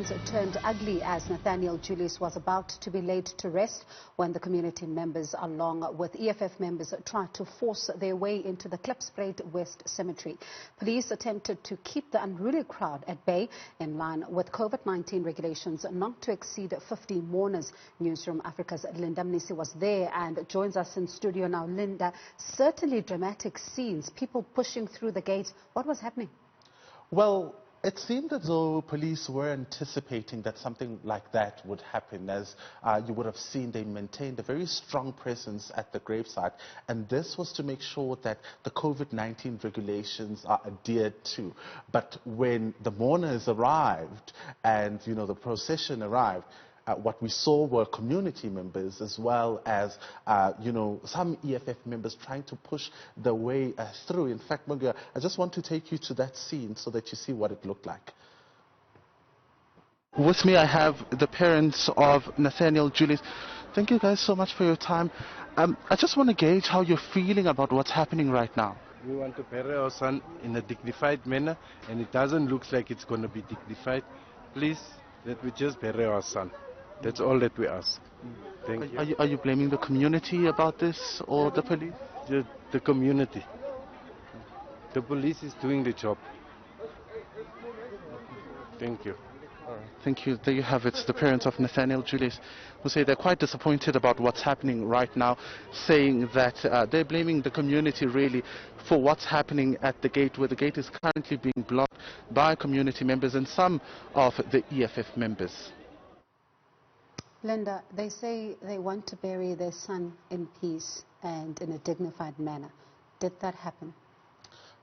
scenes turned ugly as Nathaniel Julies was about to be laid to rest when the community members, along with EFF members, tried to force their way into the Klipspruit West cemetery. Police attempted to keep the unruly crowd at bay in line with COVID-19 regulations not to exceed 50 mourners. Newzroom Afrika's Linda Mnisi was there and joins us in studio now. Linda, certainly dramatic scenes, people pushing through the gates. What was happening? Well, it seemed as though police were anticipating that something like that would happen. As you would have seen, they maintained a very strong presence at the gravesite, and this was to make sure that the COVID-19 regulations are adhered to. But when the mourners arrived and, the procession arrived, what we saw were community members as well as, some EFF members trying to push their way through. In fact, Bongiwe, I just want to take you to that scene so that you see what it looked like. With me, I have the parents of Nathaniel Julies. Thank you guys so much for your time. I just want to gauge how you're feeling about what's happening right now. We want to bury our son in a dignified manner, and it doesn't look like it's going to be dignified. Please, let me just bury our son. That's all that we ask. Thank you. Are you blaming the community about this or the police? The community. The police is doing the job. Thank you. Thank you. There you have it. The parents of Nathaniel Julies who say they're quite disappointed about what's happening right now, saying that they're blaming the community really for what's happening at the gate, where the gate is currently being blocked by community members and some of the EFF members. Linda, they say they want to bury their son in peace and in a dignified manner. Did that happen?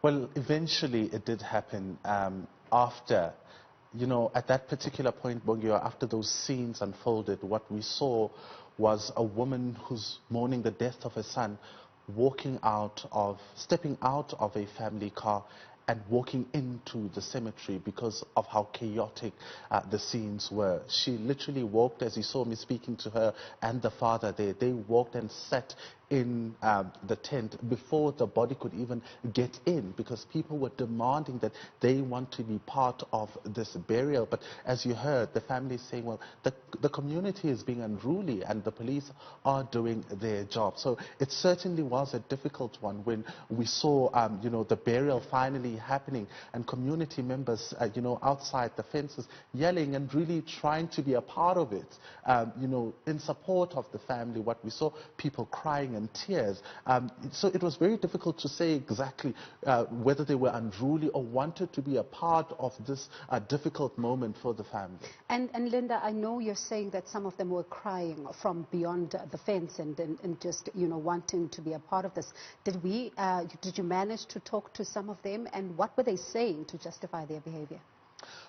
Well, eventually it did happen after, at that particular point, Bongiwe, after those scenes unfolded, what we saw was a woman who's mourning the death of her son, stepping out of a family car and walking into the cemetery because of how chaotic the scenes were. She literally walked, as you saw me speaking to her and the father there, they walked and sat in the tent before the body could even get in, because people were demanding that they want to be part of this burial. But as you heard, the family is saying, well, the community is being unruly and the police are doing their job. So it certainly was a difficult one when we saw, the burial finally happening and community members, outside the fences yelling and really trying to be a part of it, in support of the family. What we saw, people crying and tears. So it was very difficult to say exactly whether they were unruly or wanted to be a part of this difficult moment for the family. And Linda, I know you're saying that some of them were crying from beyond the fence and just, wanting to be a part of this. Did you manage to talk to some of them, and what were they saying to justify their behavior?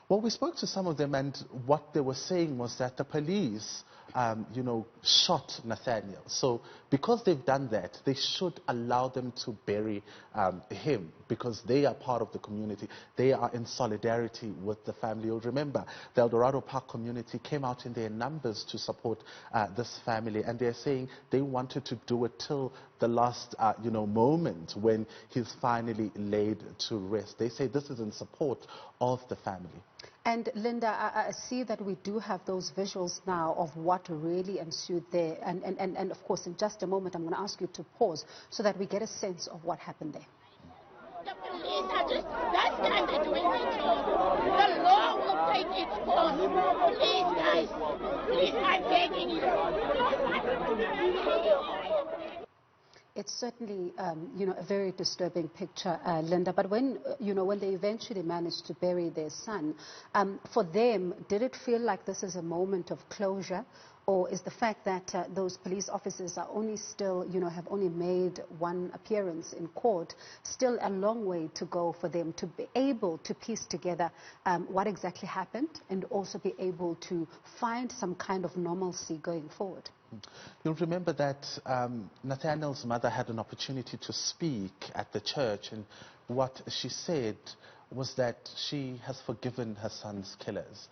Well, we spoke to some of them, and what they were saying was that the police, shot Nathaniel. So because they've done that, they should allow them to bury him, because they are part of the community. They are in solidarity with the family. You'll remember, the El Dorado Park community came out in their numbers to support this family, and they're saying they wanted to do it till the last, moment when he's finally laid to rest. They say this is in support of the family. And Linda, I see that we do have those visuals now of what really ensued there. And of course, in just a moment, I'm going to ask you to pause so that we get a sense of what happened there. The police are just, that's guys are doing their job. The law will take its course. Please, guys, please, I'm begging you. It's certainly, a very disturbing picture, Linda. But when they eventually managed to bury their son, for them, did it feel like this is a moment of closure? Or is the fact that those police officers are only still, have only made one appearance in court, still a long way to go for them to be able to piece together what exactly happened and also be able to find some kind of normalcy going forward? You'll remember that Nathaniel's mother had an opportunity to speak at the church, and what she said was that she has forgiven her son's killers.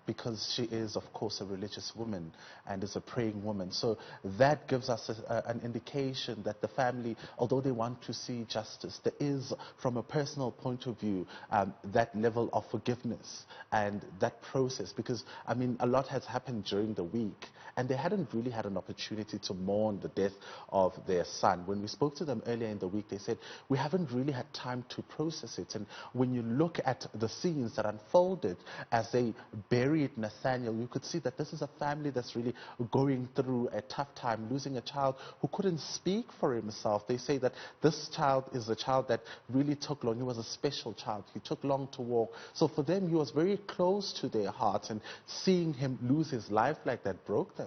because she is, of course, a religious woman and is a praying woman. So that gives us an indication that the family, although they want to see justice, there is, from a personal point of view, that level of forgiveness and that process. Because, I mean, a lot has happened during the week, and they hadn't really had an opportunity to mourn the death of their son. When we spoke to them earlier in the week, they said, we haven't really had time to process it. And when you look at the scenes that unfolded as they buried Nathaniel, you could see that this is a family that's really going through a tough time, losing a child who couldn't speak for himself. They say that this child is a child that really took long. He was a special child. He took long to walk. So for them, he was very close to their hearts, and seeing him lose his life like that broke them.